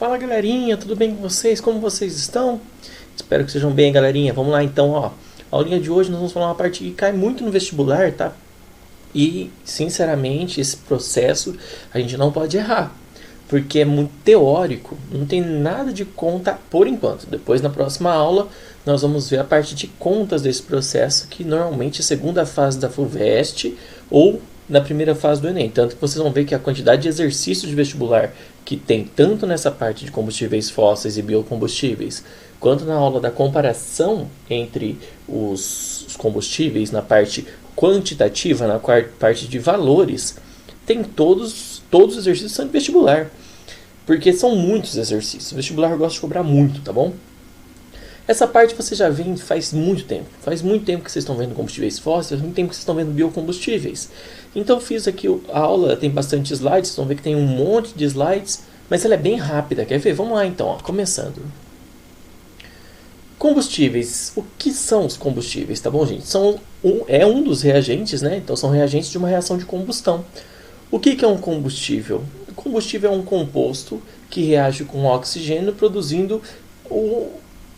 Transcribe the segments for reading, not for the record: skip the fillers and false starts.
Fala galerinha, tudo bem com vocês? Como vocês estão? Espero que sejam bem, galerinha. Vamos lá então, ó. A aulinha de hoje nós vamos falar uma parte que cai muito no vestibular, tá? E, sinceramente, esse processo a gente não pode errar, porque é muito teórico, não tem nada de conta por enquanto. Depois, na próxima aula, nós vamos ver a parte de contas desse processo, que normalmente é a segunda fase da FUVEST ou na primeira fase do Enem. Tanto que vocês vão ver que a quantidade de exercícios de vestibular que tem tanto nessa parte de combustíveis fósseis e biocombustíveis, quanto na aula da comparação entre os combustíveis na parte quantitativa, na parte de valores, tem todos os exercícios são de vestibular. Porque são muitos exercícios. O vestibular gosta de cobrar muito, tá bom? Essa parte você já vem faz muito tempo. Faz muito tempo que vocês estão vendo combustíveis fósseis, faz muito tempo que vocês estão vendo biocombustíveis. Então eu fiz aqui a aula, tem bastante slides, vocês vão ver que tem um monte de slides, mas ela é bem rápida. Quer ver? Vamos lá então, ó, começando. Combustíveis. O que são os combustíveis, tá bom, gente? É um dos reagentes, né? Então são reagentes de uma reação de combustão. O que é um combustível? O combustível é um composto que reage com oxigênio produzindo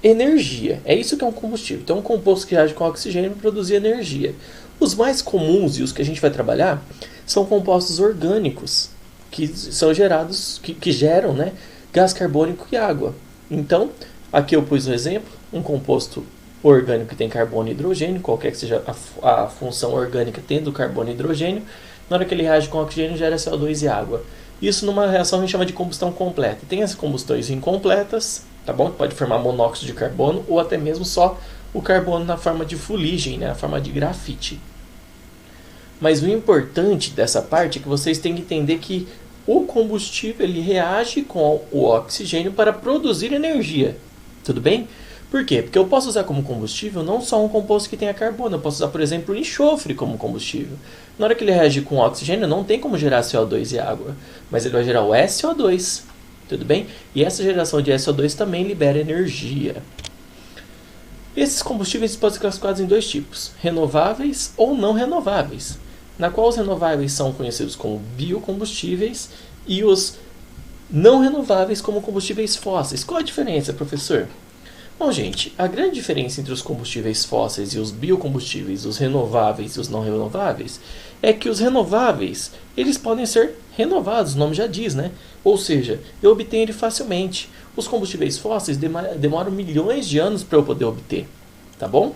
energia. É isso que é um combustível. Então, um composto que reage com oxigênio para produzir energia. Os mais comuns e os que a gente vai trabalhar são compostos orgânicos que são gerados, que geram, né, gás carbônico e água. Então, aqui eu pus um exemplo, um composto orgânico que tem carbono e hidrogênio, qualquer que seja a função orgânica tendo carbono e hidrogênio, na hora que ele reage com oxigênio gera CO2 e água. Isso numa reação a gente chama de combustão completa. Tem as combustões incompletas, tá bom? Pode formar monóxido de carbono ou até mesmo só o carbono na forma de fuligem, né? Na forma de grafite. Mas o importante dessa parte é que vocês têm que entender que o combustível ele reage com o oxigênio para produzir energia. Tudo bem? Por quê? Porque eu posso usar como combustível não só um composto que tenha carbono, eu posso usar, por exemplo, o enxofre como combustível. Na hora que ele reage com oxigênio, não tem como gerar CO2 e água, mas ele vai gerar o SO2. Tudo bem? E essa geração de SO2 também libera energia. Esses combustíveis podem ser classificados em dois tipos, renováveis ou não renováveis, na qual os renováveis são conhecidos como biocombustíveis e os não renováveis como combustíveis fósseis. Qual a diferença, professor? Bom, gente, a grande diferença entre os combustíveis fósseis e os biocombustíveis, os renováveis e os não renováveis, é que os renováveis, eles podem ser renovados, o nome já diz, né? Ou seja, eu obtenho ele facilmente. Os combustíveis fósseis demoram milhões de anos para eu poder obter, tá bom?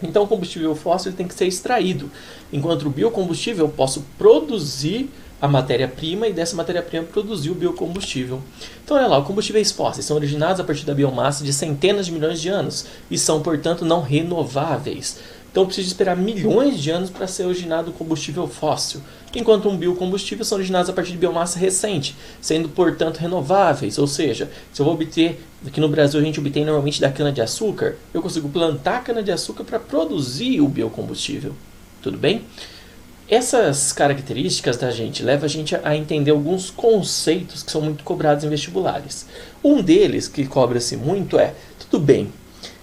Então o combustível fóssil tem que ser extraído, enquanto o biocombustível eu posso produzir a matéria-prima e dessa matéria-prima produzir o biocombustível. Então olha lá, os combustíveis fósseis são originados a partir da biomassa de centenas de milhões de anos e são, portanto, não renováveis. Então preciso esperar milhões de anos para ser originado o combustível fóssil, enquanto um biocombustível são originados a partir de biomassa recente, sendo, portanto, renováveis. Ou seja, se eu vou obter, aqui no Brasil a gente obtém normalmente da cana-de-açúcar, eu consigo plantar cana-de-açúcar para produzir o biocombustível. Tudo bem? Essas características da gente levam a gente a entender alguns conceitos que são muito cobrados em vestibulares. Um deles, que cobra-se muito, é, tudo bem,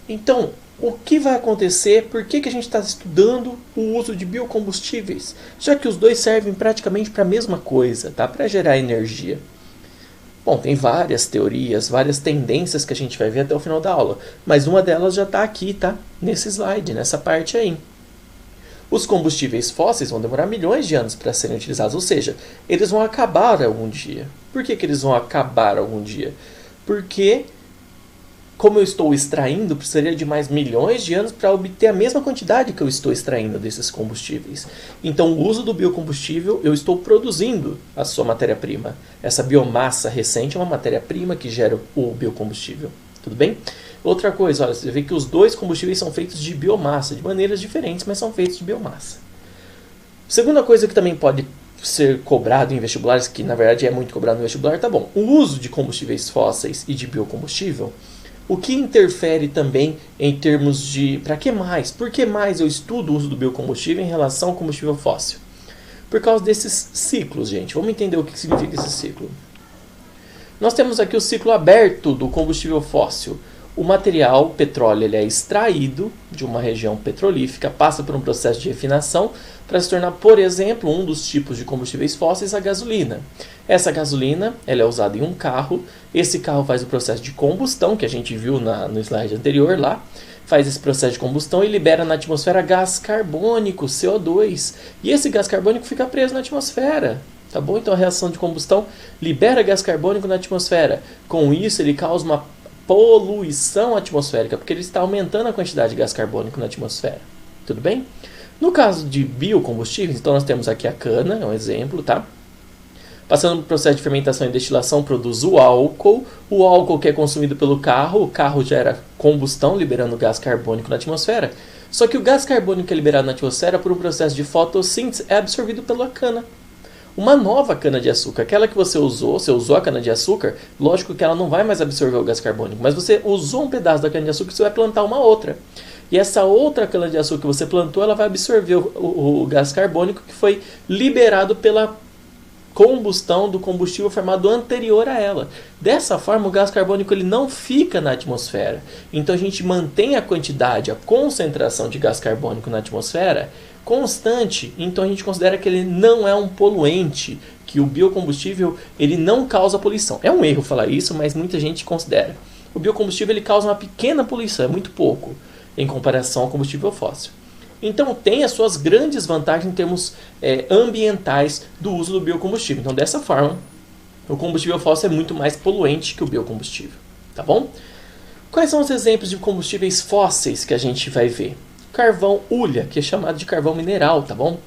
então, o que vai acontecer, por que a gente está estudando o uso de biocombustíveis? Já que os dois servem praticamente para a mesma coisa, tá? Para gerar energia. Bom, tem várias teorias, várias tendências que a gente vai ver até o final da aula, mas uma delas já está aqui, tá? Nesse slide, nessa parte aí. Os combustíveis fósseis vão demorar milhões de anos para serem utilizados, ou seja, eles vão acabar algum dia. Por que eles vão acabar algum dia? Porque, como eu estou extraindo, precisaria de mais milhões de anos para obter a mesma quantidade que eu estou extraindo desses combustíveis. Então, o uso do biocombustível, eu estou produzindo a sua matéria-prima. Essa biomassa recente é uma matéria-prima que gera o biocombustível. Tudo bem? Outra coisa, olha, você vê que os dois combustíveis são feitos de biomassa, de maneiras diferentes, mas são feitos de biomassa. Segunda coisa que também pode ser cobrado em vestibulares, que na verdade é muito cobrado no vestibular, tá bom. O uso de combustíveis fósseis e de biocombustível, o que interfere também em termos de... Para que mais? Por que mais eu estudo o uso do biocombustível em relação ao combustível fóssil? Por causa desses ciclos, gente. Vamos entender o que significa esse ciclo. Nós temos aqui o ciclo aberto do combustível fóssil. O material, petróleo, ele é extraído de uma região petrolífica, passa por um processo de refinação para se tornar, por exemplo, um dos tipos de combustíveis fósseis, a gasolina. Essa gasolina ela é usada em um carro, esse carro faz o processo de combustão, que a gente viu no slide anterior lá, faz esse processo de combustão e libera na atmosfera gás carbônico, CO2. E esse gás carbônico fica preso na atmosfera. Tá bom? Então a reação de combustão libera gás carbônico na atmosfera. Com isso ele causa uma poluição atmosférica, porque ele está aumentando a quantidade de gás carbônico na atmosfera. Tudo bem? No caso de biocombustíveis, então nós temos aqui a cana, é um exemplo, tá? Passando pelo processo de fermentação e destilação, produz o álcool que é consumido pelo carro, o carro gera combustão, liberando gás carbônico na atmosfera. Só que o gás carbônico que é liberado na atmosfera, por um processo de fotossíntese, é absorvido pela cana. Uma nova cana-de-açúcar, aquela que você usou a cana-de-açúcar, lógico que ela não vai mais absorver o gás carbônico, mas você usou um pedaço da cana-de-açúcar e você vai plantar uma outra. E essa outra cana-de-açúcar que você plantou, ela vai absorver o gás carbônico que foi liberado pela combustão do combustível formado anterior a ela. Dessa forma, o gás carbônico ele não fica na atmosfera. Então a gente mantém a quantidade, a concentração de gás carbônico na atmosfera constante. Então a gente considera que ele não é um poluente, que o biocombustível ele não causa poluição. É um erro falar isso, mas muita gente considera. O biocombustível ele causa uma pequena poluição, é muito pouco, em comparação ao combustível fóssil. Então tem as suas grandes vantagens em termos ambientais do uso do biocombustível. Então dessa forma, o combustível fóssil é muito mais poluente que o biocombustível. Tá bom? Quais são os exemplos de combustíveis fósseis que a gente vai ver? Carvão hulha, que é chamado de carvão mineral, tá bom?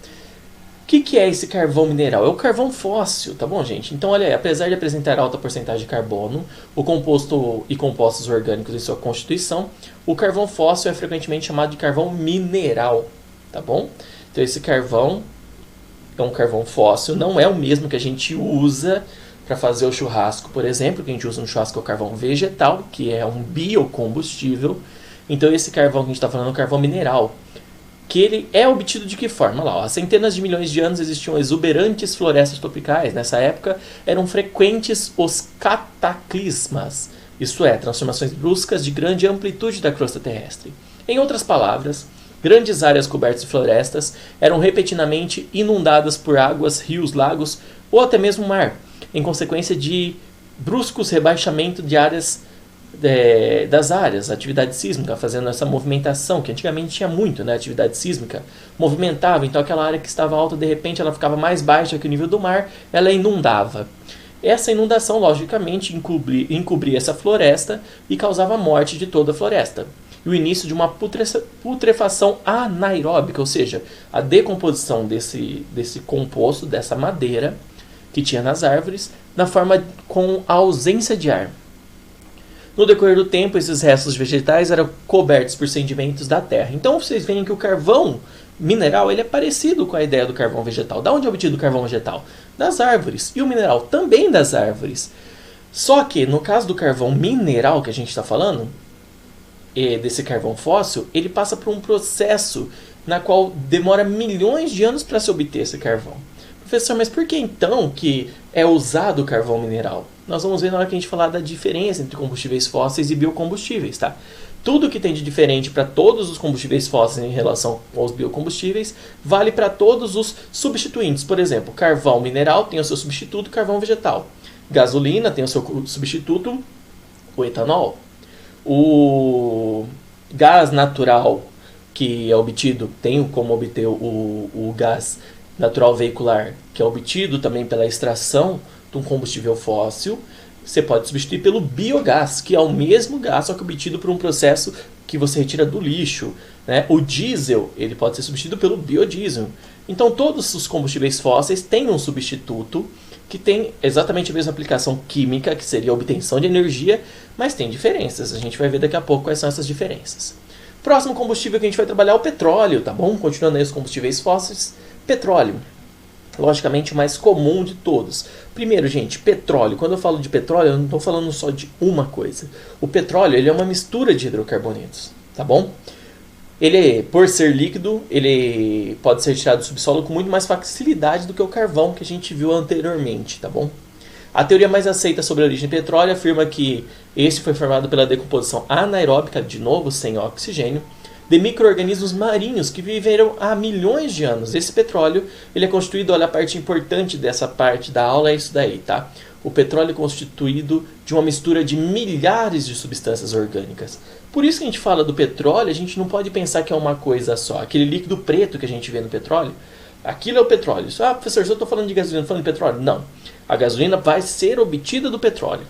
O que é esse carvão mineral? É o carvão fóssil, tá bom, gente? Então, olha aí, apesar de apresentar alta porcentagem de carbono, o composto e compostos orgânicos em sua constituição, o carvão fóssil é frequentemente chamado de carvão mineral, tá bom? Então, esse carvão é um carvão fóssil, não é o mesmo que a gente usa para fazer o churrasco, por exemplo, que a gente usa no churrasco é o carvão vegetal, que é um biocombustível. Então, esse carvão que a gente está falando é o carvão mineral, que ele é obtido de que forma? Lá, ó, há centenas de milhões de anos existiam exuberantes florestas tropicais. Nessa época eram frequentes os cataclismas, isto é, transformações bruscas de grande amplitude da crosta terrestre. Em outras palavras, grandes áreas cobertas de florestas eram repentinamente inundadas por águas, rios, lagos ou até mesmo mar, em consequência de bruscos rebaixamentos de áreas das áreas, atividade sísmica, fazendo essa movimentação, que antigamente tinha muito, né? Atividade sísmica movimentava, então aquela área que estava alta, de repente ela ficava mais baixa que o nível do mar, ela inundava. Essa inundação, logicamente, encobria essa floresta e causava a morte de toda a floresta. E o início de uma putrefação anaeróbica, ou seja, a decomposição desse composto, dessa madeira que tinha nas árvores, na forma com a ausência de ar. No decorrer do tempo, esses restos vegetais eram cobertos por sedimentos da terra. Então vocês veem que o carvão mineral ele é parecido com a ideia do carvão vegetal. Da onde é obtido o carvão vegetal? Das árvores. E o mineral também das árvores. Só que, no caso do carvão mineral que a gente está falando, desse carvão fóssil, ele passa por um processo na qual demora milhões de anos para se obter esse carvão. Professor, mas por que então que é usado o carvão mineral? Nós vamos ver na hora que a gente falar da diferença entre combustíveis fósseis e biocombustíveis, tá? Tudo que tem de diferente para todos os combustíveis fósseis em relação aos biocombustíveis vale para todos os substituintes. Por exemplo, carvão mineral tem o seu substituto, carvão vegetal. Gasolina tem o seu substituto, o etanol. O gás natural que é obtido, tem como obter o gás natural veicular, que é obtido também pela extração de um combustível fóssil. Você pode substituir pelo biogás, que é o mesmo gás, só que obtido por um processo que você retira do lixo, né? O diesel ele pode ser substituído pelo biodiesel. Então todos os combustíveis fósseis têm um substituto que tem exatamente a mesma aplicação química, que seria a obtenção de energia, mas tem diferenças. A gente vai ver daqui a pouco quais são essas diferenças. Próximo combustível que a gente vai trabalhar é o petróleo, tá bom? Continuando aí os combustíveis fósseis. Petróleo, logicamente o mais comum de todos. Primeiro, gente, petróleo. Quando eu falo de petróleo, eu não estou falando só de uma coisa. O petróleo ele é uma mistura de hidrocarbonetos, tá bom? Ele, por ser líquido, ele pode ser tirado do subsolo com muito mais facilidade do que o carvão que a gente viu anteriormente, tá bom? A teoria mais aceita sobre a origem do petróleo afirma que este foi formado pela decomposição anaeróbica, de novo sem oxigênio, de micro-organismos marinhos que viveram há milhões de anos. Esse petróleo ele é constituído, olha, a parte importante dessa parte da aula é isso daí, tá? O petróleo é constituído de uma mistura de milhares de substâncias orgânicas. Por isso que a gente fala do petróleo, a gente não pode pensar que é uma coisa só. Aquele líquido preto que a gente vê no petróleo, aquilo é o petróleo. Professor, se eu estou falando de gasolina, falando de petróleo? Não. A gasolina vai ser obtida do petróleo.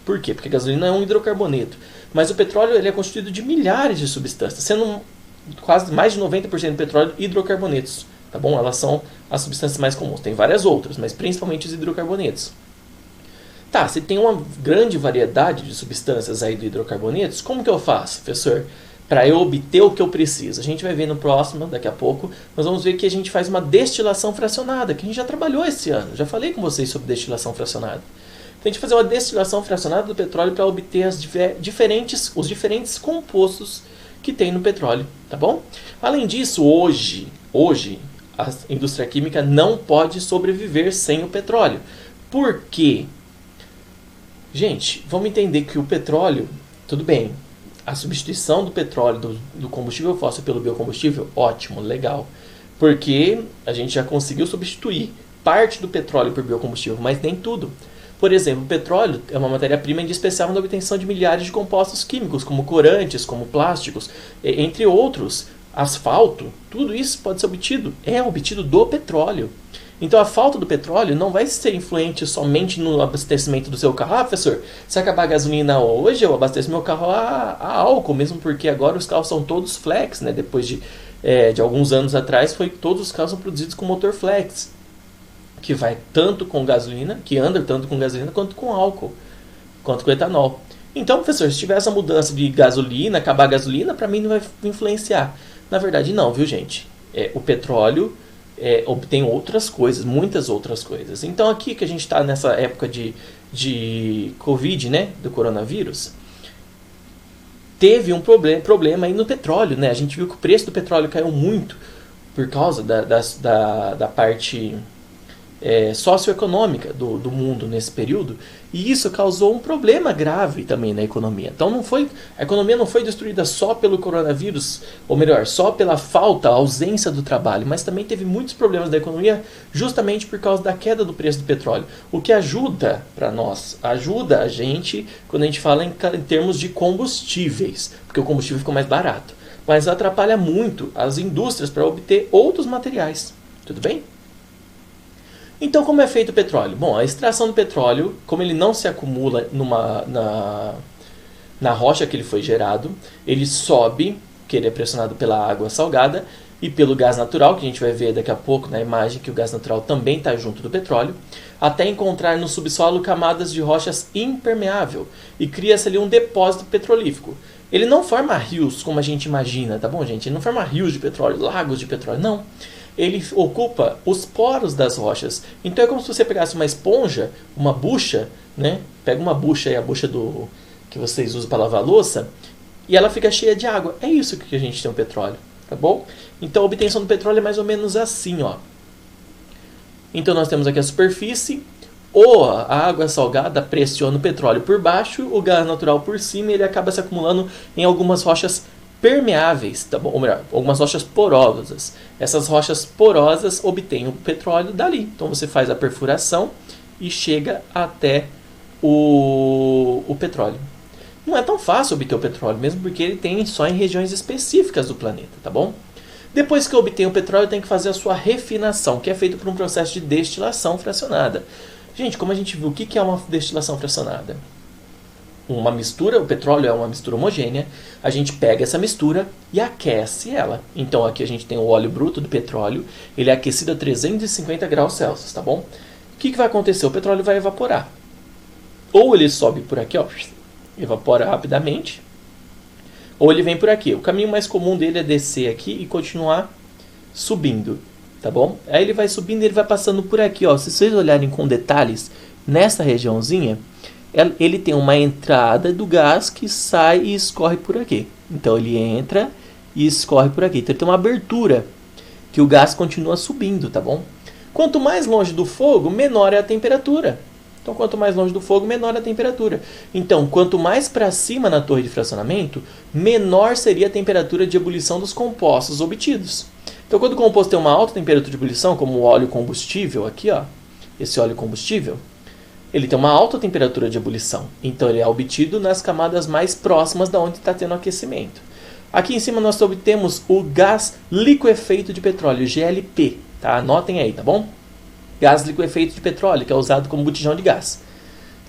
Por quê? Porque a gasolina é um hidrocarboneto. Mas o petróleo ele é constituído de milhares de substâncias, sendo quase mais de 90% do petróleo hidrocarbonetos. Tá bom? Elas são as substâncias mais comuns. Tem várias outras, mas principalmente os hidrocarbonetos. Tá, se tem uma grande variedade de substâncias aí do hidrocarbonetos, como que eu faço, professor, para eu obter o que eu preciso? A gente vai ver no próximo, daqui a pouco, nós vamos ver que a gente faz uma destilação fracionada, que a gente já trabalhou esse ano, já falei com vocês sobre destilação fracionada. Então a gente vai fazer uma destilação fracionada do petróleo para obter os diferentes compostos que tem no petróleo, tá bom? Além disso, hoje a indústria química não pode sobreviver sem o petróleo. Por quê? Gente, vamos entender que o petróleo, tudo bem, a substituição do petróleo, do combustível fóssil pelo biocombustível, ótimo, legal. Porque a gente já conseguiu substituir parte do petróleo por biocombustível, mas nem tudo. Por exemplo, o petróleo é uma matéria-prima indispensável na obtenção de milhares de compostos químicos, como corantes, como plásticos, entre outros. Asfalto, tudo isso pode ser obtido, é obtido do petróleo. Então a falta do petróleo não vai ser influente somente no abastecimento do seu carro. Professor, se acabar a gasolina hoje, eu abasteço meu carro a álcool, mesmo porque agora os carros são todos flex, né? Depois de alguns anos atrás, todos os carros são produzidos com motor flex, que vai tanto com gasolina, que anda tanto com gasolina quanto com álcool, quanto com etanol. Então, professor, se tiver essa mudança de gasolina, acabar a gasolina, para mim não vai influenciar. Na verdade, não, viu, gente? O petróleo obtém outras coisas, muitas outras coisas. Então, aqui que a gente está nessa época de Covid, né, do coronavírus, teve um problema aí no petróleo, né? A gente viu que o preço do petróleo caiu muito por causa da parte socioeconômica do mundo nesse período, e isso causou um problema grave também na economia. Então a economia não foi destruída só pelo coronavírus, ou melhor, só pela falta, a ausência do trabalho, mas também teve muitos problemas da economia justamente por causa da queda do preço do petróleo. O que ajuda para nós, ajuda a gente quando a gente fala em termos de combustíveis, porque o combustível ficou mais barato, mas atrapalha muito as indústrias para obter outros materiais. Tudo bem? Então, como é feito o petróleo? Bom, a extração do petróleo, como ele não se acumula na rocha que ele foi gerado, ele sobe, que ele é pressionado pela água salgada e pelo gás natural, que a gente vai ver daqui a pouco na imagem que o gás natural também está junto do petróleo, até encontrar no subsolo camadas de rochas impermeável e cria-se ali um depósito petrolífico. Ele não forma rios como a gente imagina, tá bom, gente? Ele não forma rios de petróleo, lagos de petróleo, não. Ele ocupa os poros das rochas. Então é como se você pegasse uma esponja, uma bucha, né? Pega uma bucha aí, a bucha que vocês usam para lavar a louça, e ela fica cheia de água. É isso que a gente tem o petróleo, tá bom? Então a obtenção do petróleo é mais ou menos assim, ó. Então nós temos aqui a superfície, ou a água salgada pressiona o petróleo por baixo, o gás natural por cima, e ele acaba se acumulando em algumas rochas permeáveis, tá bom? Ou melhor, algumas rochas porosas. Essas rochas porosas obtêm o petróleo dali. Então você faz a perfuração e chega até o petróleo. Não é tão fácil obter o petróleo, mesmo porque ele tem só em regiões específicas do planeta, tá bom? Depois que eu obtenho o petróleo, tem que fazer a sua refinação, que é feito por um processo de destilação fracionada. Gente, como a gente viu, o que é uma destilação fracionada? Uma mistura, o petróleo é uma mistura homogênea, a gente pega essa mistura e aquece ela. Então aqui a gente tem o óleo bruto do petróleo, ele é aquecido a 350 graus Celsius, tá bom? O que vai acontecer? O petróleo vai evaporar. Ou ele sobe por aqui, ó, evapora rapidamente, ou ele vem por aqui. O caminho mais comum dele é descer aqui e continuar subindo, tá bom? Aí ele vai subindo e ele vai passando por aqui, ó. Se vocês olharem com detalhes, nessa regiãozinha, ele tem uma entrada do gás que sai e escorre por aqui. Então ele entra e escorre por aqui. Então ele tem uma abertura que o gás continua subindo, tá bom? Quanto mais longe do fogo, menor é a temperatura. Então, quanto mais longe do fogo, menor a temperatura. Então, quanto mais para cima na torre de fracionamento, menor seria a temperatura de ebulição dos compostos obtidos. Então, quando o composto tem uma alta temperatura de ebulição, como o óleo combustível aqui, ó, esse óleo combustível, ele tem uma alta temperatura de ebulição. Então, ele é obtido nas camadas mais próximas da onde está tendo aquecimento. Aqui em cima nós obtemos o gás liquefeito de petróleo, GLP. Tá? Anotem aí, tá bom? Gás liquefeito de petróleo, que é usado como botijão de gás.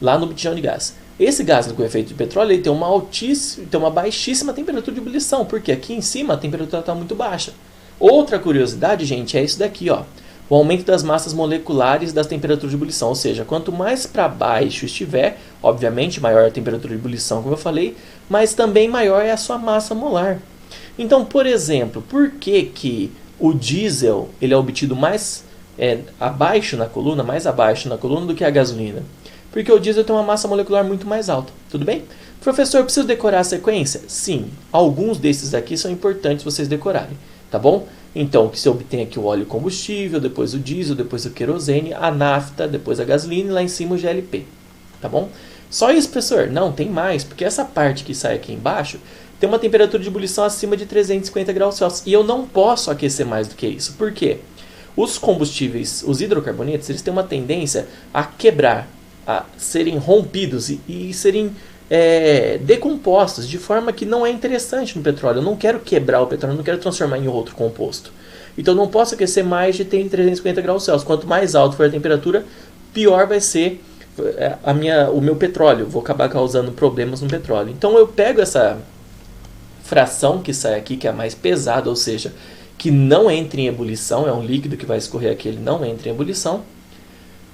Lá no botijão de gás. Esse gás liquefeito de petróleo ele tem uma baixíssima temperatura de ebulição, porque aqui em cima a temperatura está muito baixa. Outra curiosidade, gente, é isso daqui, ó. O aumento das massas moleculares das temperaturas de ebulição, ou seja, quanto mais para baixo estiver, obviamente maior a temperatura de ebulição, como eu falei, mas também maior é a sua massa molar. Então, por exemplo, por que o diesel ele é obtido mais abaixo na coluna, mais abaixo na coluna do que a gasolina? Porque o diesel tem uma massa molecular muito mais alta, tudo bem? Professor, eu preciso decorar a sequência? Sim, alguns desses aqui são importantes vocês decorarem, tá bom? Então, que você obtém aqui o óleo combustível, depois o diesel, depois o querosene, a nafta, depois a gasolina e lá em cima o GLP, tá bom? Só isso, professor? Não, tem mais, porque essa parte que sai aqui embaixo tem uma temperatura de ebulição acima de 350 graus Celsius e eu não posso aquecer mais do que isso. Por quê? Os combustíveis, os hidrocarbonetos, eles têm uma tendência a quebrar, a serem rompidos e serem decompostos de forma que não é interessante no petróleo. Eu não quero quebrar o petróleo, eu não quero transformar em outro composto. Então eu não posso aquecer mais de 350 graus Celsius. Quanto mais alto for a temperatura, pior vai ser o meu petróleo. Vou acabar causando problemas no petróleo. Então eu pego essa fração que sai aqui, que é a mais pesada, ou seja, que não entra em ebulição, é um líquido que vai escorrer aqui, ele não entra em ebulição.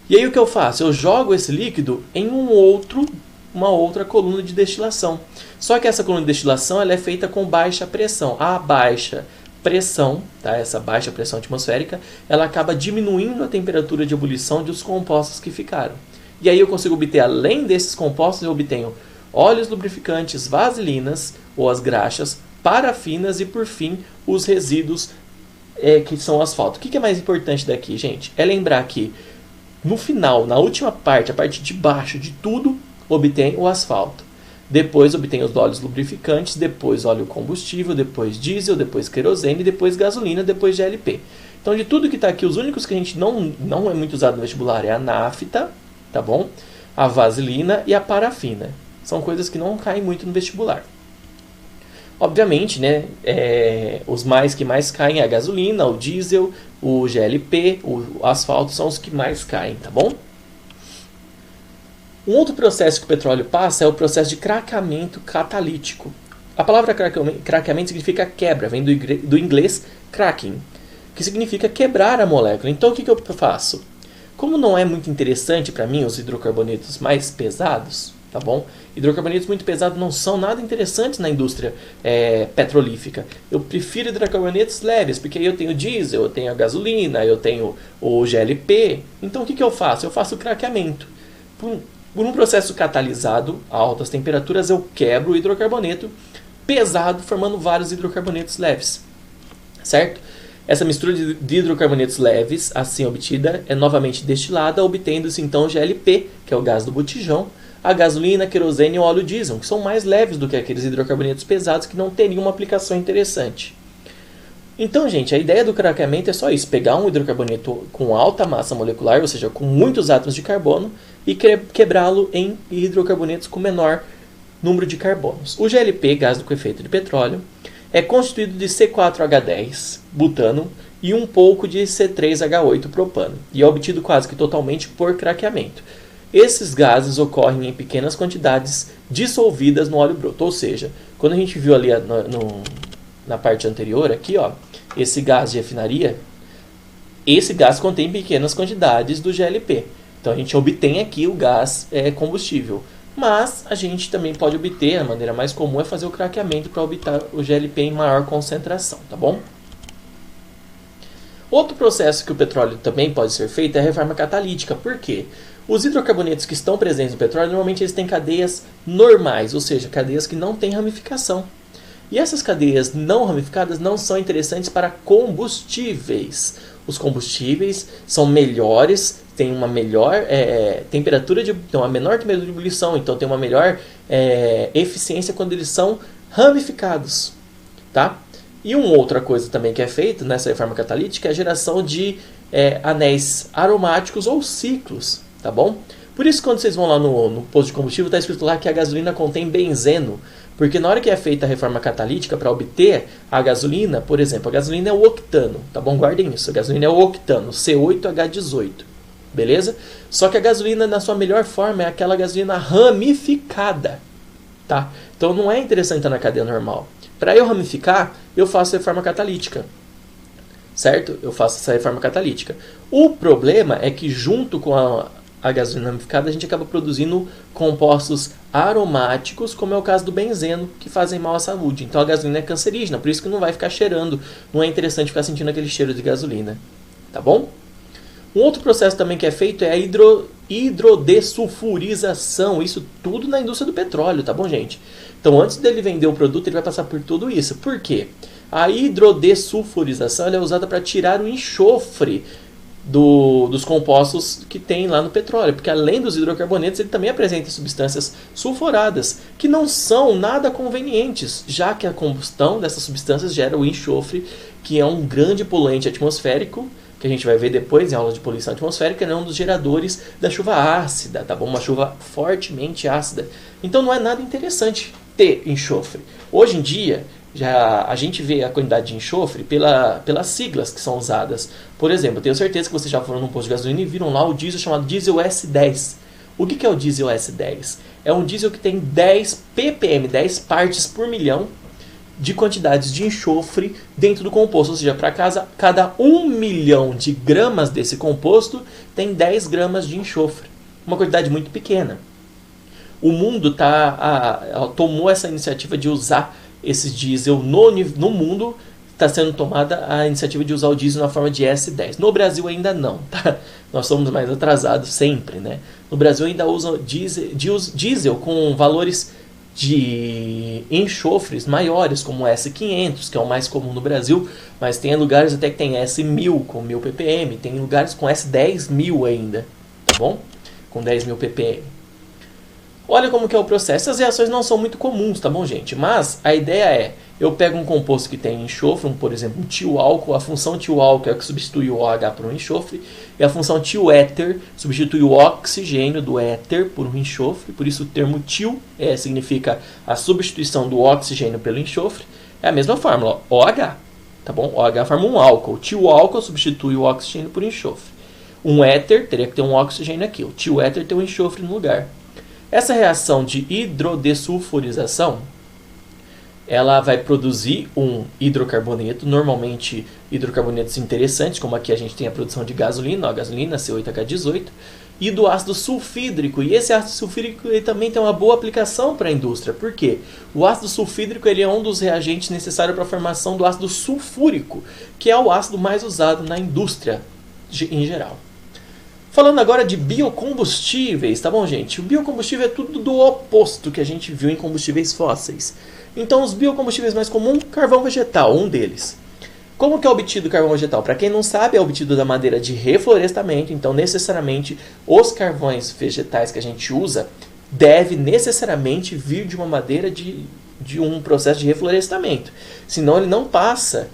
E aí o que eu faço? Eu jogo esse líquido em uma outra coluna de destilação. Só que essa coluna de destilação ela é feita com baixa pressão. A baixa pressão, tá? Essa baixa pressão atmosférica, ela acaba diminuindo a temperatura de ebulição dos compostos que ficaram. E aí eu consigo obter, além desses compostos, eu obtenho óleos lubrificantes, vaselinas ou as graxas, parafinas e, por fim, os resíduos que são o asfalto. O que é mais importante daqui, gente? É lembrar que no final, na última parte, a parte de baixo de tudo, obtém o asfalto. Depois obtém os óleos lubrificantes, depois óleo combustível, depois diesel, depois querosene, depois gasolina, depois GLP. Então, de tudo que está aqui, os únicos que a gente não é muito usado no vestibular é a nafta, tá bom? A vaselina e a parafina. São coisas que não caem muito no vestibular. Obviamente, né, os que mais caem é a gasolina, o diesel, o GLP, o asfalto são os que mais caem, tá bom? Um outro processo que o petróleo passa é o processo de craqueamento catalítico. A palavra craqueamento significa quebra, vem do inglês cracking, que significa quebrar a molécula. Então o que eu faço? Como não é muito interessante para mim os hidrocarbonetos mais pesados, tá bom? Hidrocarbonetos muito pesados não são nada interessantes na indústria petrolífica. Eu prefiro hidrocarbonetos leves, porque aí eu tenho diesel, eu tenho a gasolina, eu tenho o GLP. Então o que eu faço? Eu faço o craqueamento. Por um processo catalisado a altas temperaturas, eu quebro o hidrocarboneto pesado, formando vários hidrocarbonetos leves. Certo? Essa mistura de hidrocarbonetos leves, assim obtida, é novamente destilada, obtendo-se então o GLP, que é o gás do botijão, a gasolina, querosene e o óleo diesel, que são mais leves do que aqueles hidrocarbonetos pesados que não teriam uma aplicação interessante. Então, gente, a ideia do craqueamento é só isso, pegar um hidrocarboneto com alta massa molecular, ou seja, com muitos átomos de carbono, e quebrá-lo em hidrocarbonetos com menor número de carbonos. O GLP, gás com efeito de petróleo, é constituído de C4H10, butano, e um pouco de C3H8, propano, e é obtido quase que totalmente por craqueamento. Esses gases ocorrem em pequenas quantidades dissolvidas no óleo bruto, ou seja, quando a gente viu ali na parte anterior, aqui, ó, esse gás de refinaria, esse gás contém pequenas quantidades do GLP. Então a gente obtém aqui o gás combustível. Mas a gente também pode obter, a maneira mais comum é fazer o craqueamento para obter o GLP em maior concentração, tá bom? Outro processo que o petróleo também pode ser feito é a reforma catalítica. Por quê? Os hidrocarbonetos que estão presentes no petróleo, normalmente eles têm cadeias normais, ou seja, cadeias que não têm ramificação. E essas cadeias não ramificadas não são interessantes para combustíveis. Os combustíveis são melhores, tem uma melhor temperatura, tem uma menor temperatura de ebulição, então tem uma melhor eficiência quando eles são ramificados, tá? E uma outra coisa também que é feita nessa reforma catalítica é a geração de anéis aromáticos ou ciclos, tá bom? Por isso, quando vocês vão lá no posto de combustível, está escrito lá que a gasolina contém benzeno, porque na hora que é feita a reforma catalítica para obter a gasolina, por exemplo, a gasolina é o octano, tá bom? Guardem isso, a gasolina é o octano, C8H18, beleza? Só que a gasolina, na sua melhor forma, é aquela gasolina ramificada, tá? Então não é interessante estar na cadeia normal. Para eu ramificar, eu faço reforma catalítica, certo? Eu faço essa reforma catalítica. O problema é que junto com a gasolina ramificada, a gente acaba produzindo compostos aromáticos, como é o caso do benzeno, que fazem mal à saúde. Então a gasolina é cancerígena, por isso que não vai ficar cheirando. Não é interessante ficar sentindo aquele cheiro de gasolina, tá bom? Um outro processo também que é feito é a hidrodesulfurização. Isso tudo na indústria do petróleo, tá bom, gente? Então, antes dele vender o produto, ele vai passar por tudo isso. Por quê? A hidrodesulfurização ela é usada para tirar o enxofre dos compostos que tem lá no petróleo. Porque além dos hidrocarbonetos, ele também apresenta substâncias sulfuradas, que não são nada convenientes, já que a combustão dessas substâncias gera o enxofre, que é um grande poluente atmosférico, que a gente vai ver depois em aula de poluição atmosférica, é um dos geradores da chuva ácida, tá bom? Uma chuva fortemente ácida. Então não é nada interessante ter enxofre. Hoje em dia, já a gente vê a quantidade de enxofre pelas siglas que são usadas. Por exemplo, eu tenho certeza que vocês já foram num posto de gasolina e viram lá o diesel chamado diesel S10. O que é o diesel S10? É um diesel que tem 10 ppm, 10 partes por milhão, de quantidades de enxofre dentro do composto, ou seja, para cada 1 milhão de gramas desse composto tem 10 gramas de enxofre, uma quantidade muito pequena. O mundo tomou essa iniciativa de usar esse diesel no mundo, está sendo tomada a iniciativa de usar o diesel na forma de S10. No Brasil ainda não, tá? Nós somos mais atrasados sempre, né? No Brasil ainda usam diesel com valores de enxofres maiores, como o S500, que é o mais comum no Brasil, mas tem lugares até que tem S1000 com 1000 ppm, tem lugares com S10000 ainda, tá bom? Com 10.000 ppm. Olha como que é o processo. Essas reações não são muito comuns, tá bom, gente? Mas a ideia é, eu pego um composto que tem enxofre, por exemplo, um tioálcool. A função tioálcool é o que substitui o OH por um enxofre. E a função tioéter substitui o oxigênio do éter por um enxofre. Por isso o termo tio significa a substituição do oxigênio pelo enxofre. É a mesma fórmula, OH. Tá bom? OH forma um álcool. Tioálcool substitui o oxigênio por enxofre. Um éter teria que ter um oxigênio aqui. O tioéter tem um enxofre no lugar. Essa reação de hidrodesulfurização, ela vai produzir um hidrocarboneto, normalmente hidrocarbonetos interessantes, como aqui a gente tem a produção de gasolina, a gasolina C8H18, e do ácido sulfídrico. E esse ácido sulfídrico ele também tem uma boa aplicação para a indústria. Por quê? O ácido sulfídrico ele é um dos reagentes necessários para a formação do ácido sulfúrico, que é o ácido mais usado na indústria em geral. Falando agora de biocombustíveis, tá bom, gente? O biocombustível é tudo do oposto que a gente viu em combustíveis fósseis. Então, os biocombustíveis mais comuns, carvão vegetal, um deles. Como que é obtido o carvão vegetal? Para quem não sabe, é obtido da madeira de reflorestamento. Então, necessariamente, os carvões vegetais que a gente usa deve necessariamente vir de uma madeira de um processo de reflorestamento. Senão, ele não passa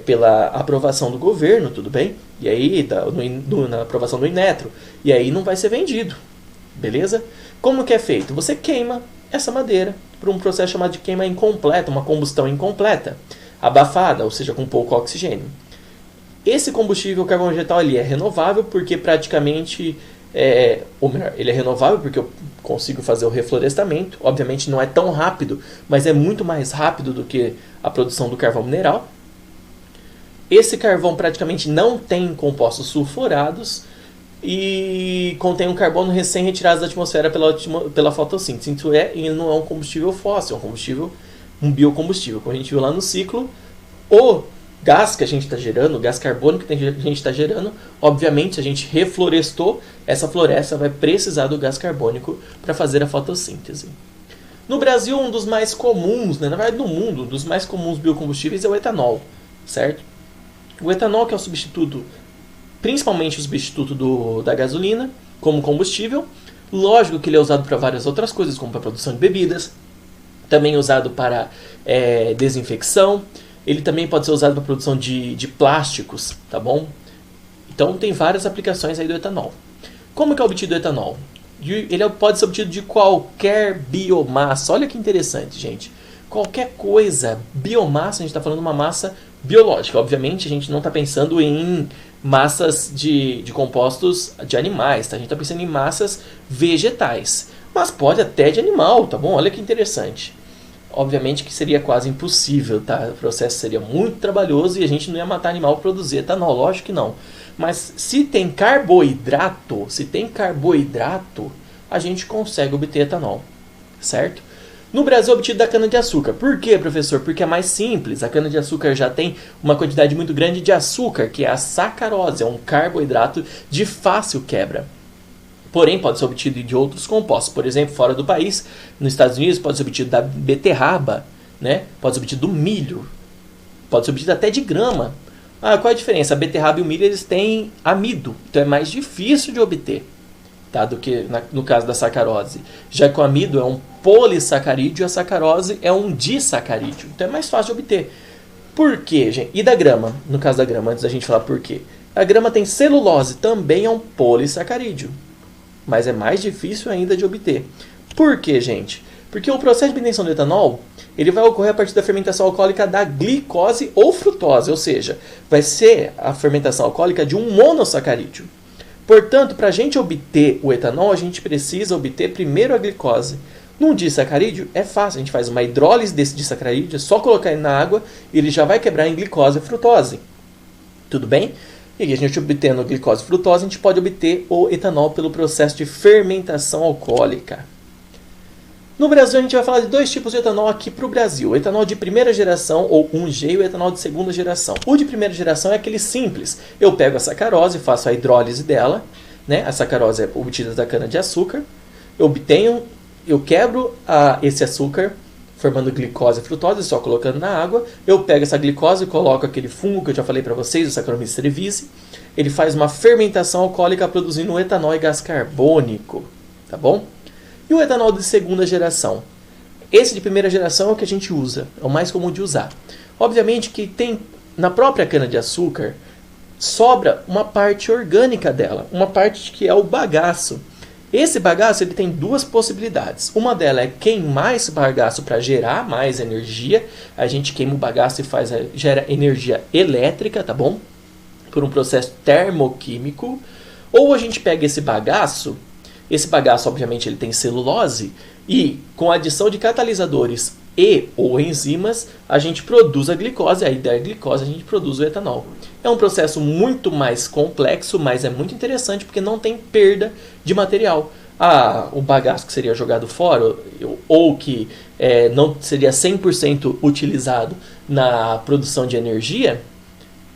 pela aprovação do governo, tudo bem? E aí, na aprovação do Inmetro. E aí não vai ser vendido. Beleza? Como que é feito? Você queima essa madeira por um processo chamado de queima incompleta, uma combustão incompleta, abafada, ou seja, com pouco oxigênio. Esse combustível, o carvão vegetal, ele é renovável porque praticamente... ou melhor, ele é renovável porque eu consigo fazer o reflorestamento. Obviamente não é tão rápido, mas é muito mais rápido do que a produção do carvão mineral. Esse carvão praticamente não tem compostos sulfurados e contém um carbono recém-retirado da atmosfera pela fotossíntese. Então ele não é um combustível fóssil, é um biocombustível. Como a gente viu lá no ciclo, o gás que a gente está gerando, o gás carbônico que a gente está gerando, obviamente, se a gente reflorestou, essa floresta vai precisar do gás carbônico para fazer a fotossíntese. No Brasil, um dos mais comuns, né, na verdade no mundo, um dos mais comuns biocombustíveis é o etanol, certo? O etanol, que é o substituto principalmente o substituto da gasolina como combustível. Lógico que ele é usado para várias outras coisas, como para a produção de bebidas, também usado para desinfecção, ele também pode ser usado para a produção de plásticos, tá bom? Então tem várias aplicações aí do etanol. Como que é obtido o etanol? Ele pode ser obtido de qualquer biomassa. Olha que interessante, gente. Qualquer coisa, biomassa, a gente está falando de uma massa biológica. Obviamente, a gente não está pensando em massas de compostos de animais, tá? A gente está pensando em massas vegetais. Mas pode até de animal, tá bom? Olha que interessante. Obviamente que seria quase impossível, tá? O processo seria muito trabalhoso e a gente não ia matar animal para produzir etanol, lógico que não. Mas se tem carboidrato, a gente consegue obter etanol, certo? No Brasil é obtido da cana-de-açúcar. Por quê, professor? Porque é mais simples. A cana-de-açúcar já tem uma quantidade muito grande de açúcar, que é a sacarose, é um carboidrato de fácil quebra. Porém, pode ser obtido de outros compostos. Por exemplo, fora do país, nos Estados Unidos, pode ser obtido da beterraba, né? Pode ser obtido do milho, pode ser obtido até de grama. Qual é a diferença? A beterraba e o milho eles têm amido, então é mais difícil de obter, tá? Do que no caso da sacarose. Já que o amido é um polissacarídeo e a sacarose é um disacarídeo, então é mais fácil de obter. Por quê, gente? E da grama? No caso da grama, antes da gente falar por quê. A grama tem celulose, também é um polissacarídeo, mas é mais difícil ainda de obter. Por quê, gente? Porque o processo de obtenção do etanol ele vai ocorrer a partir da fermentação alcoólica da glicose ou frutose, ou seja, vai ser a fermentação alcoólica de um monossacarídeo. Portanto, para a gente obter o etanol, a gente precisa obter primeiro a glicose. Num disacarídeo é fácil, a gente faz uma hidrólise desse disacarídeo, é só colocar ele na água e ele já vai quebrar em glicose e frutose. Tudo bem? E a gente obtendo glicose e frutose, a gente pode obter o etanol pelo processo de fermentação alcoólica. No Brasil, a gente vai falar de dois tipos de etanol aqui para o Brasil. O etanol de primeira geração, ou 1G, e o etanol de segunda geração. O de primeira geração é aquele simples. Eu pego a sacarose, faço a hidrólise dela, né? A sacarose é obtida da cana-de-açúcar. Eu quebro esse açúcar, formando glicose e frutose, só colocando na água. Eu pego essa glicose e coloco aquele fungo que eu já falei para vocês, o Saccharomyces cerevisiae. Ele faz uma fermentação alcoólica produzindo etanol e gás carbônico, tá bom? E o etanol de segunda geração? Esse de primeira geração é o que a gente usa, é o mais comum de usar. Obviamente que tem na própria cana-de-açúcar sobra uma parte orgânica dela, uma parte que é o bagaço. Esse bagaço ele tem duas possibilidades. Uma delas é queimar esse bagaço para gerar mais energia. A gente queima o bagaço e gera energia elétrica, tá bom? Por um processo termoquímico. Ou a gente pega esse bagaço obviamente ele tem celulose, e com a adição de catalisadores e ou enzimas, a gente produz a glicose, aí da glicose a gente produz o etanol. É um processo muito mais complexo, mas é muito interessante porque não tem perda de material. O bagaço que seria jogado fora, ou que não seria 100% utilizado na produção de energia,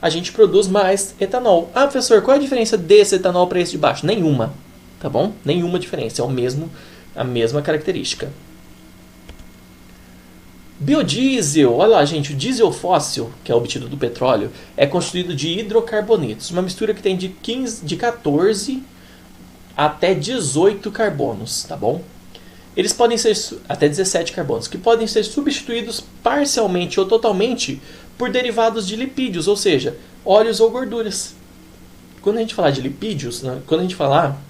a gente produz mais etanol. Professor, qual é a diferença desse etanol para esse de baixo? Nenhuma. Tá bom? Nenhuma diferença, a mesma característica. Biodiesel, olha lá, gente, o diesel fóssil, que é obtido do petróleo, é constituído de hidrocarbonetos, uma mistura que tem de 14 até 18 carbonos, tá bom? Eles podem ser até 17 carbonos, que podem ser substituídos parcialmente ou totalmente por derivados de lipídios, ou seja, óleos ou gorduras. Quando a gente falar de lipídios, quando a gente falar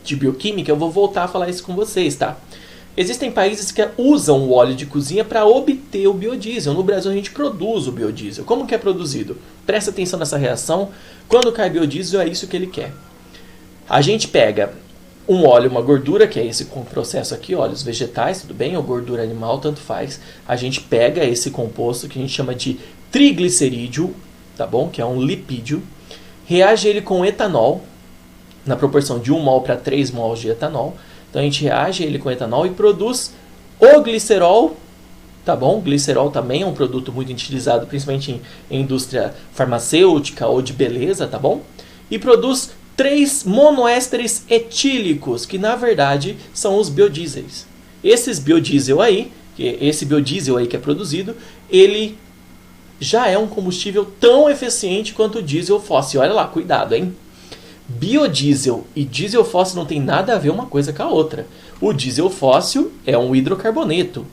de bioquímica, eu vou voltar a falar isso com vocês, tá? Existem países que usam o óleo de cozinha para obter o biodiesel. No Brasil a gente produz o biodiesel. Como que é produzido? Presta atenção nessa reação. Quando cai biodiesel é isso que ele quer. A gente pega um óleo, uma gordura, que é esse processo aqui, óleos vegetais, tudo bem? Ou gordura animal, tanto faz. A gente pega esse composto que a gente chama de triglicerídeo, tá bom? Que é um lipídio. Reage ele com etanol, na proporção de 1 mol para 3 mols de etanol. Então a gente reage ele com etanol e produz o glicerol, tá bom? O glicerol também é um produto muito utilizado, principalmente em indústria farmacêutica ou de beleza, tá bom? E produz 3 monoésteres etílicos, que na verdade são os biodiesels. Esse biodiesel aí que é produzido, ele já é um combustível tão eficiente quanto o diesel fóssil. Olha lá, cuidado, hein? Biodiesel e diesel fóssil não tem nada a ver uma coisa com a outra. O diesel fóssil é um hidrocarboneto.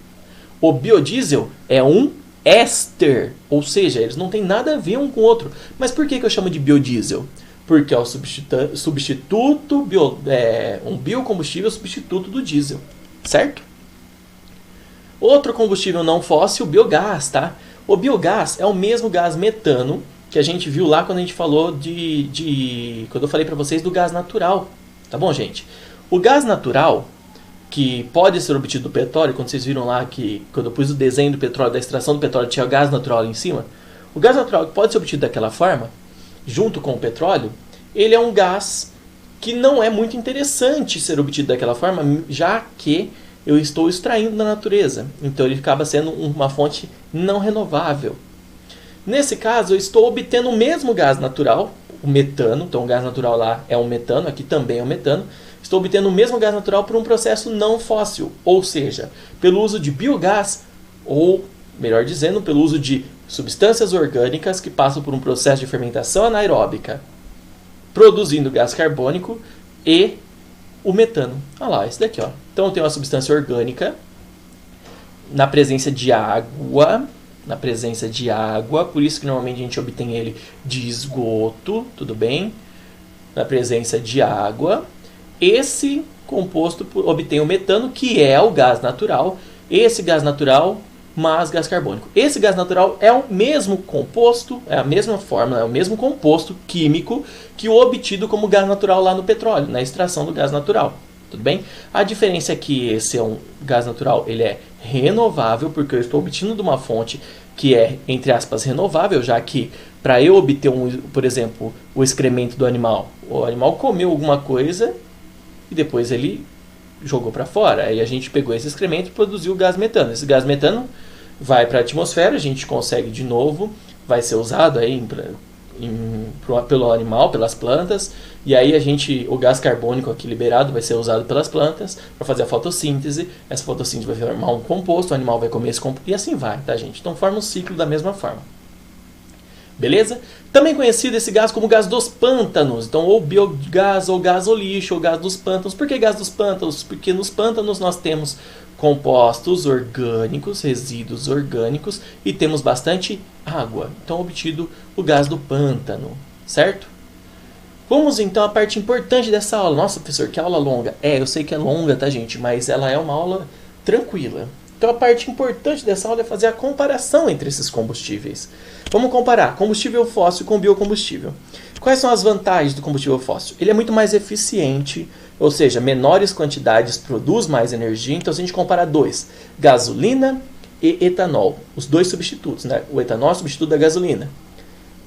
O biodiesel é um éster, ou seja, eles não têm nada a ver um com o outro. Mas por que eu chamo de biodiesel? Porque é o substituto, um biocombustível substituto do diesel, certo? Outro combustível não fóssil, o biogás, tá? O biogás é o mesmo gás metano que a gente viu lá quando a gente falou quando eu falei para vocês do gás natural, tá bom, gente? O gás natural, que pode ser obtido do petróleo, quando vocês viram lá que quando eu pus o desenho do petróleo, da extração do petróleo, tinha o gás natural ali em cima. O gás natural que pode ser obtido daquela forma, junto com o petróleo, ele é um gás que não é muito interessante ser obtido daquela forma, já que eu estou extraindo da natureza. Então ele acaba sendo uma fonte não renovável. Nesse caso, eu estou obtendo o mesmo gás natural, o metano. Então o gás natural lá é um metano, aqui também é um metano. Estou obtendo o mesmo gás natural por um processo não fóssil, ou seja, pelo uso de biogás, ou, melhor dizendo, pelo uso de substâncias orgânicas que passam por um processo de fermentação anaeróbica, produzindo gás carbônico e o metano. Olha lá, esse daqui, ó. Então eu tenho uma substância orgânica na presença de água, por isso que normalmente a gente obtém ele de esgoto, tudo bem? Na presença de água, esse composto obtém o metano, que é o gás natural, esse gás natural mais gás carbônico. Esse gás natural é o mesmo composto, é a mesma fórmula, é o mesmo composto químico que o obtido como gás natural lá no petróleo, na extração do gás natural. Tudo bem? A diferença é que esse é um gás natural, ele é renovável, porque eu estou obtendo de uma fonte que é, entre aspas, renovável, já que para eu obter, por exemplo, o excremento do animal, o animal comeu alguma coisa e depois ele jogou para fora. Aí a gente pegou esse excremento e produziu o gás metano. Esse gás metano vai para a atmosfera, a gente consegue de novo, vai ser usado aí pelo animal, pelas plantas, e aí o gás carbônico aqui liberado vai ser usado pelas plantas para fazer a fotossíntese. Essa fotossíntese vai formar um composto, o animal vai comer esse composto, e assim vai, tá, gente? Então forma um ciclo da mesma forma. Beleza? Também conhecido esse gás como gás dos pântanos. Então, ou biogás, ou gás ou lixo, ou gás dos pântanos. Por que gás dos pântanos? Porque nos pântanos nós temos compostos orgânicos, resíduos orgânicos, e temos bastante água. Então, obtido o gás do pântano, certo? Vamos então à parte importante dessa aula. Nossa, professor, que aula longa. Eu sei que é longa, tá, gente? Mas ela é uma aula tranquila. Então a parte importante dessa aula é fazer a comparação entre esses combustíveis. Vamos comparar combustível fóssil com biocombustível. Quais são as vantagens do combustível fóssil? Ele é muito mais eficiente, ou seja, menores quantidades produz mais energia. Então se a gente comparar dois, gasolina e etanol, os dois substitutos, né? O etanol é o substituto da gasolina.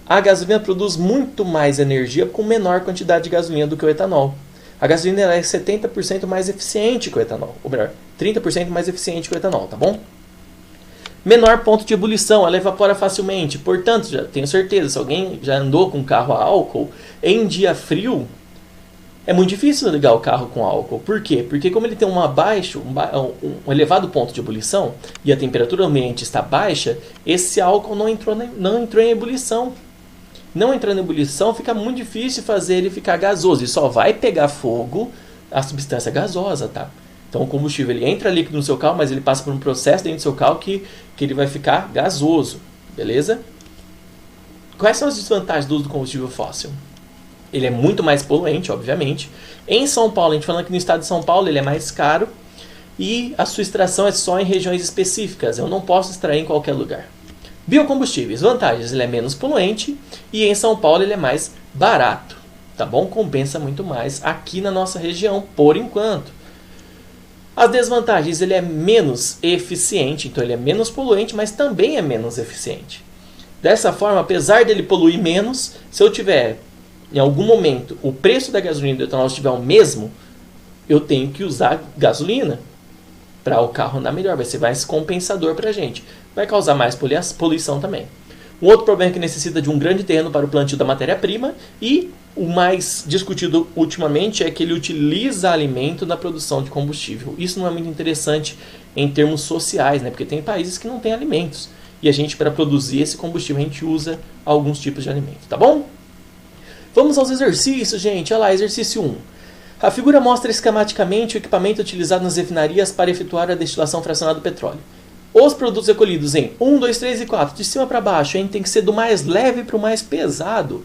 A gasolina produz muito mais energia com menor quantidade de gasolina do que o etanol. A gasolina é 70% mais eficiente que o etanol, ou melhor, 30% mais eficiente que o etanol, tá bom? Menor ponto de ebulição, ela evapora facilmente. Portanto, já tenho certeza, se alguém já andou com carro a álcool, em dia frio, é muito difícil ligar o carro com álcool. Por quê? Porque como ele tem um elevado ponto de ebulição e a temperatura do ambiente está baixa, esse álcool não entrou em ebulição. Não entrando em ebulição, fica muito difícil fazer ele ficar gasoso. E só vai pegar fogo a substância gasosa, tá? Então o combustível ele entra líquido no seu carro, mas ele passa por um processo dentro do seu carro que ele vai ficar gasoso. Beleza? Quais são as desvantagens do uso do combustível fóssil? Ele é muito mais poluente, obviamente. Em São Paulo, a gente falando que no estado de São Paulo ele é mais caro. E a sua extração é só em regiões específicas. Eu não posso extrair em qualquer lugar. Biocombustíveis, vantagens, ele é menos poluente e em São Paulo ele é mais barato, tá bom? Compensa muito mais aqui na nossa região, por enquanto. As desvantagens, ele é menos eficiente, então ele é menos poluente, mas também é menos eficiente. Dessa forma, apesar dele poluir menos, se eu tiver, em algum momento, o preço da gasolina e do etanol estiver o mesmo, eu tenho que usar gasolina para o carro andar melhor, vai ser mais compensador para a gente. Vai causar mais poluição também. Um outro problema é que necessita de um grande terreno para o plantio da matéria-prima e o mais discutido ultimamente é que ele utiliza alimento na produção de combustível. Isso não é muito interessante em termos sociais, né? Porque tem países que não têm alimentos. E a gente, para produzir esse combustível, a gente usa alguns tipos de alimento, tá bom? Vamos aos exercícios, gente. Olha lá, exercício 1. A figura mostra esquematicamente o equipamento utilizado nas refinarias para efetuar a destilação fracionada do petróleo. Os produtos recolhidos em 1, 2, 3 e 4, de cima para baixo, hein? Tem que ser do mais leve para o mais pesado.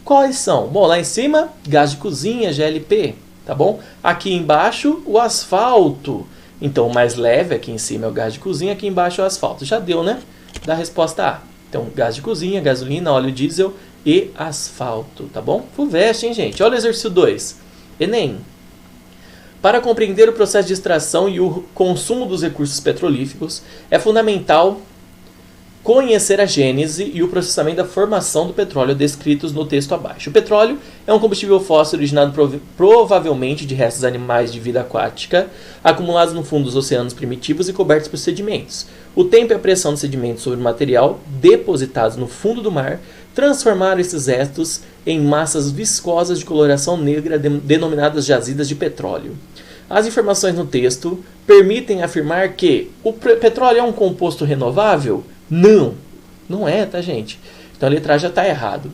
Quais são? Bom, lá em cima, gás de cozinha, GLP, tá bom? Aqui embaixo, o asfalto. Então, o mais leve aqui em cima é o gás de cozinha, aqui embaixo é o asfalto. Já deu, né? Da resposta A. Então, gás de cozinha, gasolina, óleo diesel e asfalto, tá bom? FUVEST, hein, gente? Olha o exercício 2. Enem. Para compreender o processo de extração e o consumo dos recursos petrolíferos, é fundamental conhecer a gênese e o processamento da formação do petróleo descritos no texto abaixo. O petróleo é um combustível fóssil originado provavelmente de restos animais de vida aquática, acumulados no fundo dos oceanos primitivos e cobertos por sedimentos. O tempo e a pressão dos sedimentos sobre o material depositados no fundo do mar transformaram esses restos em massas viscosas de coloração negra denominadas jazidas de petróleo. As informações no texto permitem afirmar que o petróleo é um composto renovável? Não, não é, tá, gente? Então a letra A já está errado.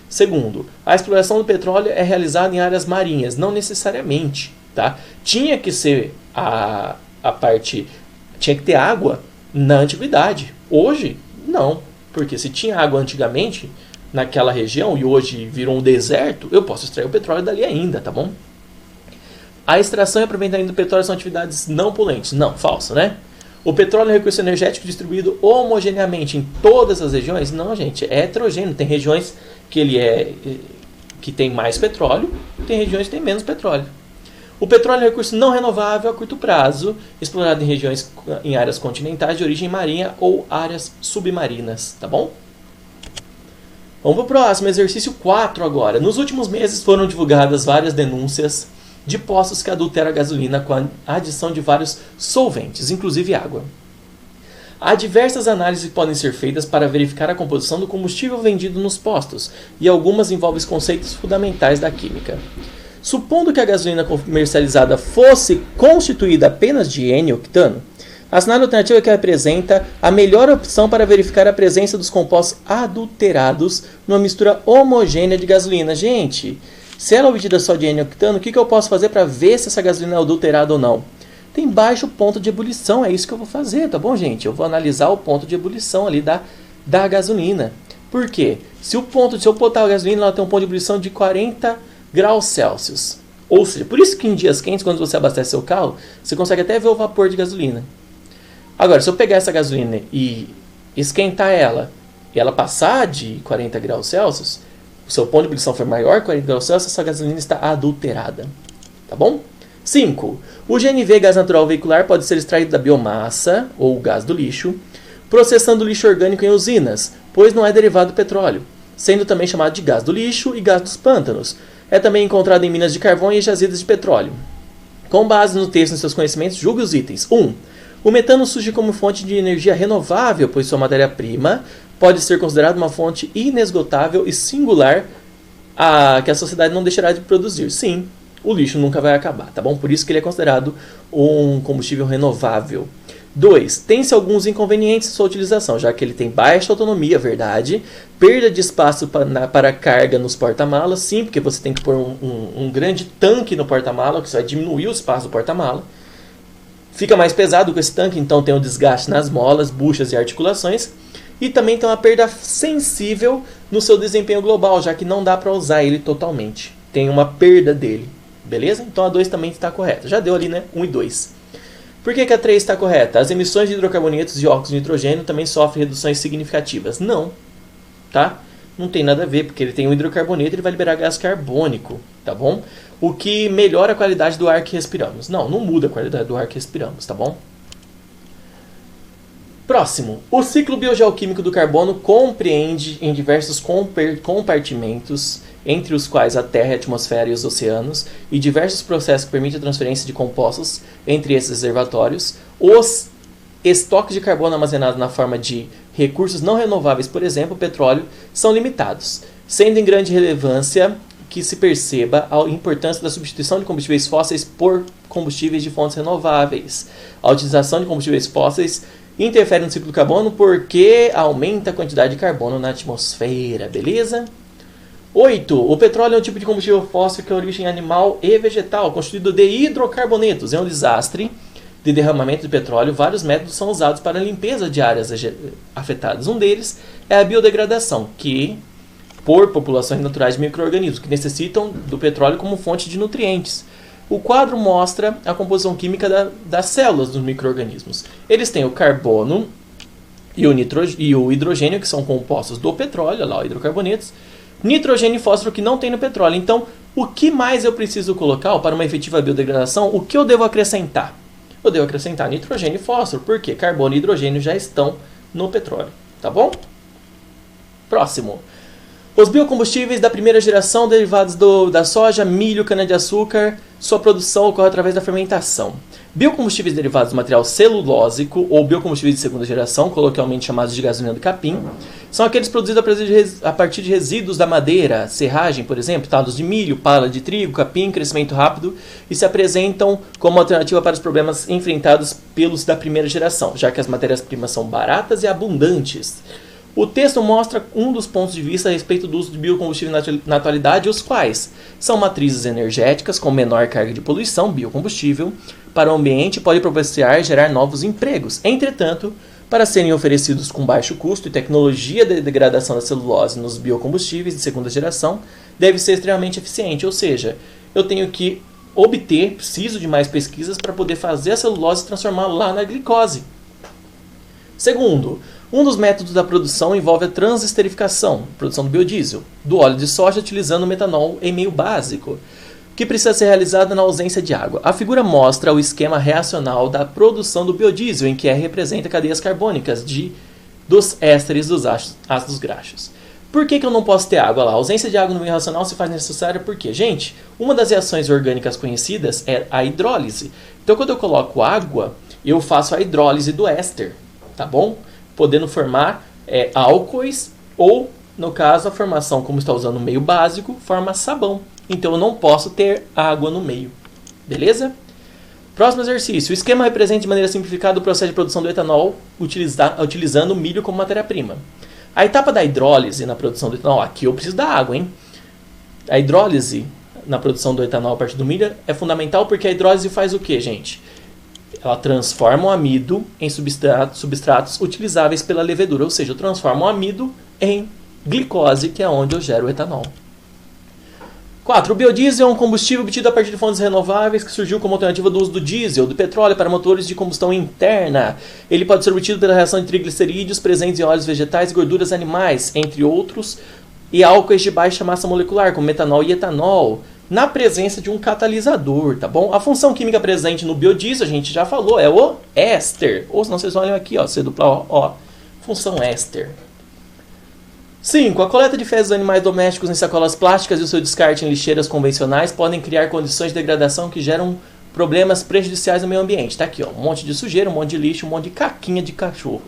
Segundo, a exploração do petróleo é realizada em áreas marinhas, não necessariamente, tá? Tinha que ser tinha que ter água na antiguidade. Hoje, não, porque se tinha água antigamente naquela região e hoje virou um deserto, eu posso extrair o petróleo dali ainda, tá bom? A extração e aproveitamento do petróleo são atividades não poluentes. Não, falso, né? O petróleo é um recurso energético distribuído homogeneamente em todas as regiões? Não, gente, é heterogêneo. Tem regiões que tem mais petróleo, tem regiões que tem menos petróleo. O petróleo é um recurso não renovável a curto prazo, explorado em áreas continentais de origem marinha ou áreas submarinas, tá bom? Vamos para o próximo, exercício 4 agora. Nos últimos meses foram divulgadas várias denúncias de postos que adulteram a gasolina com a adição de vários solventes, inclusive água. Há diversas análises que podem ser feitas para verificar a composição do combustível vendido nos postos, e algumas envolvem conceitos fundamentais da química. Supondo que a gasolina comercializada fosse constituída apenas de N-octano, a cenário alternativa que apresenta a melhor opção para verificar a presença dos compostos adulterados numa mistura homogênea de gasolina. Gente, se ela é obtida só de N-octano, o que eu posso fazer para ver se essa gasolina é adulterada ou não? Tem baixo ponto de ebulição, é isso que eu vou fazer, tá bom, gente? Eu vou analisar o ponto de ebulição ali da gasolina. Por quê? Se eu botar a gasolina, ela tem um ponto de ebulição de 40 graus Celsius. Ou seja, por isso que em dias quentes, quando você abastece seu carro, você consegue até ver o vapor de gasolina. Agora, se eu pegar essa gasolina e esquentar ela, e ela passar de 40 graus Celsius, o seu ponto de ebulição for maior que 40 graus Celsius, essa gasolina está adulterada. Tá bom? 5. O GNV, gás natural veicular, pode ser extraído da biomassa, ou gás do lixo, processando o lixo orgânico em usinas, pois não é derivado do petróleo, sendo também chamado de gás do lixo e gás dos pântanos. É também encontrado em minas de carvão e jazidas de petróleo. Com base no texto e nos seus conhecimentos, julgue os itens. 1. O metano surge como fonte de energia renovável, pois sua matéria-prima pode ser considerada uma fonte inesgotável e singular que a sociedade não deixará de produzir. Sim, o lixo nunca vai acabar, tá bom? Por isso que ele é considerado um combustível renovável. 2. Tem-se alguns inconvenientes em sua utilização, já que ele tem baixa autonomia, verdade, perda de espaço para carga nos porta-malas, sim, porque você tem que pôr um grande tanque no porta-mala, que isso vai diminuir o espaço do porta-mala. Fica mais pesado com esse tanque, então tem um desgaste nas molas, buchas e articulações. E também tem uma perda sensível no seu desempenho global, já que não dá para usar ele totalmente. Tem uma perda dele, beleza? Então a 2 também está correta. Já deu ali, né? 1 e 2. Por que a 3 está correta? As emissões de hidrocarbonetos e óxido de nitrogênio também sofrem reduções significativas. Não, tá? Não tem nada a ver, porque ele tem um hidrocarboneto e ele vai liberar gás carbônico, tá bom? O que melhora a qualidade do ar que respiramos. Não muda a qualidade do ar que respiramos, tá bom? Próximo. O ciclo biogeoquímico do carbono compreende em diversos compartimentos, entre os quais a Terra, a atmosfera e os oceanos, e diversos processos que permitem a transferência de compostos entre esses reservatórios. Os estoques de carbono armazenados na forma de recursos não renováveis, por exemplo, petróleo, são limitados, sendo em grande relevância que se perceba a importância da substituição de combustíveis fósseis por combustíveis de fontes renováveis. A utilização de combustíveis fósseis interfere no ciclo do carbono porque aumenta a quantidade de carbono na atmosfera, beleza? 8. O petróleo é um tipo de combustível fóssil que é origem animal e vegetal, constituído de hidrocarbonetos. É um desastre de derramamento de petróleo. Vários métodos são usados para a limpeza de áreas afetadas. Um deles é a biodegradação, que por populações naturais de micro-organismos que necessitam do petróleo como fonte de nutrientes. O quadro mostra a composição química das células dos micro-organismos. Eles têm o carbono e o hidrogênio, que são compostos do petróleo, lá, hidrocarbonetos, nitrogênio e fósforo, que não tem no petróleo. Então, o que mais eu preciso colocar para uma efetiva biodegradação? O que eu devo acrescentar? Eu devo acrescentar nitrogênio e fósforo, porque carbono e hidrogênio já estão no petróleo. Tá bom? Próximo. Os biocombustíveis da primeira geração, derivados da soja, milho, cana-de-açúcar, sua produção ocorre através da fermentação. Biocombustíveis derivados do material celulósico ou biocombustíveis de segunda geração, coloquialmente chamados de gasolina do capim, são aqueles produzidos a partir de resíduos da madeira, serragem, por exemplo, talos de milho, pala de trigo, capim, crescimento rápido, e se apresentam como alternativa para os problemas enfrentados pelos da primeira geração, já que as matérias-primas são baratas e abundantes. O texto mostra um dos pontos de vista a respeito do uso de biocombustível na atualidade, os quais são matrizes energéticas com menor carga de poluição, biocombustível, para o ambiente pode propiciar e gerar novos empregos. Entretanto, para serem oferecidos com baixo custo e tecnologia de degradação da celulose nos biocombustíveis de segunda geração, deve ser extremamente eficiente, ou seja, eu tenho que preciso de mais pesquisas para poder fazer a celulose e transformá-la lá na glicose. Segundo, um dos métodos da produção envolve a transesterificação, produção do biodiesel, do óleo de soja utilizando o metanol em meio básico, que precisa ser realizada na ausência de água. A figura mostra o esquema reacional da produção do biodiesel, em que representa cadeias carbônicas dos ésteres dos ácidos graxos. Por que eu não posso ter água lá? A ausência de água no meio reacional se faz necessária porque, gente, uma das reações orgânicas conhecidas é a hidrólise. Então, quando eu coloco água, eu faço a hidrólise do éster, tá bom? Podendo formar álcoois ou, no caso, a formação, como está usando o meio básico, forma sabão. Então eu não posso ter água no meio. Beleza? Próximo exercício. O esquema representa de maneira simplificada o processo de produção do etanol utilizando o milho como matéria-prima. A etapa da hidrólise na produção do etanol, aqui eu preciso da água, hein? A hidrólise na produção do etanol a partir do milho é fundamental porque a hidrólise faz o quê, gente? Ela transforma o amido em substratos utilizáveis pela levedura, ou seja, eu transformo o amido em glicose, que é onde eu gero o etanol. 4. O biodiesel é um combustível obtido a partir de fontes renováveis que surgiu como alternativa do uso do diesel, do petróleo para motores de combustão interna. Ele pode ser obtido pela reação de triglicerídeos presentes em óleos vegetais e gorduras animais, entre outros, e álcoois de baixa massa molecular, como metanol e etanol, na presença de um catalisador, tá bom? A função química presente no biodiesel, a gente já falou, é o éster. Ou se não, vocês olham aqui, ó, C dupla O, função éster. 5. A coleta de fezes dos animais domésticos em sacolas plásticas e o seu descarte em lixeiras convencionais podem criar condições de degradação que geram problemas prejudiciais ao meio ambiente. Tá aqui, ó, um monte de sujeira, um monte de lixo, um monte de caquinha de cachorro.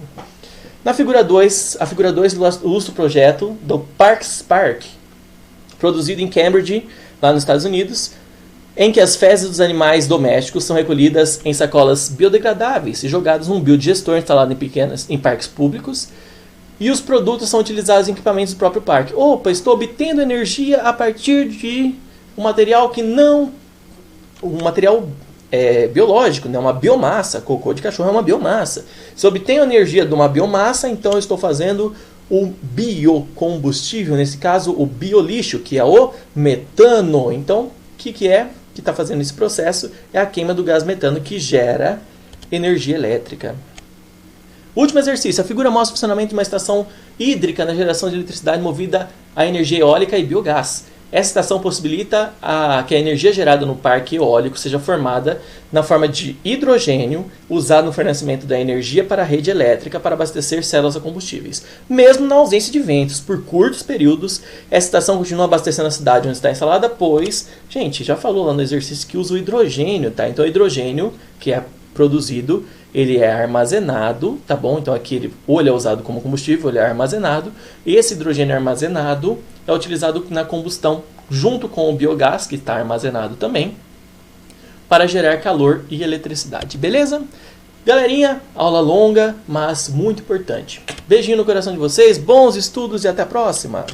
Na figura 2, a figura 2 ilustra o projeto do Parks Park, produzido em Cambridge, lá nos Estados Unidos, em que as fezes dos animais domésticos são recolhidas em sacolas biodegradáveis e jogadas num biodigestor instalado em parques públicos, e os produtos são utilizados em equipamentos do próprio parque. Opa, estou obtendo energia a partir de um material que não... um material biológico, né? Uma biomassa. Cocô de cachorro é uma biomassa. Se eu obtenho energia de uma biomassa, então eu estou fazendo o biocombustível, nesse caso o biolixo, que é o metano. Então, o que é que está fazendo esse processo? É a queima do gás metano que gera energia elétrica. Último exercício. A figura mostra o funcionamento de uma estação hídrica na geração de eletricidade movida a energia eólica e biogás. Essa estação possibilita que a energia gerada no parque eólico seja formada na forma de hidrogênio usado no fornecimento da energia para a rede elétrica para abastecer células a combustíveis. Mesmo na ausência de ventos, por curtos períodos, essa estação continua abastecendo a cidade onde está instalada, pois, gente, já falou lá no exercício que usa o hidrogênio, tá? Então o hidrogênio, que é produzido, ele é armazenado, tá bom? Então aqui ou ele é usado como combustível, ele é armazenado. Esse hidrogênio armazenado é utilizado na combustão junto com o biogás, que está armazenado também, para gerar calor e eletricidade. Beleza? Galerinha, aula longa, mas muito importante. Beijinho no coração de vocês, bons estudos e até a próxima!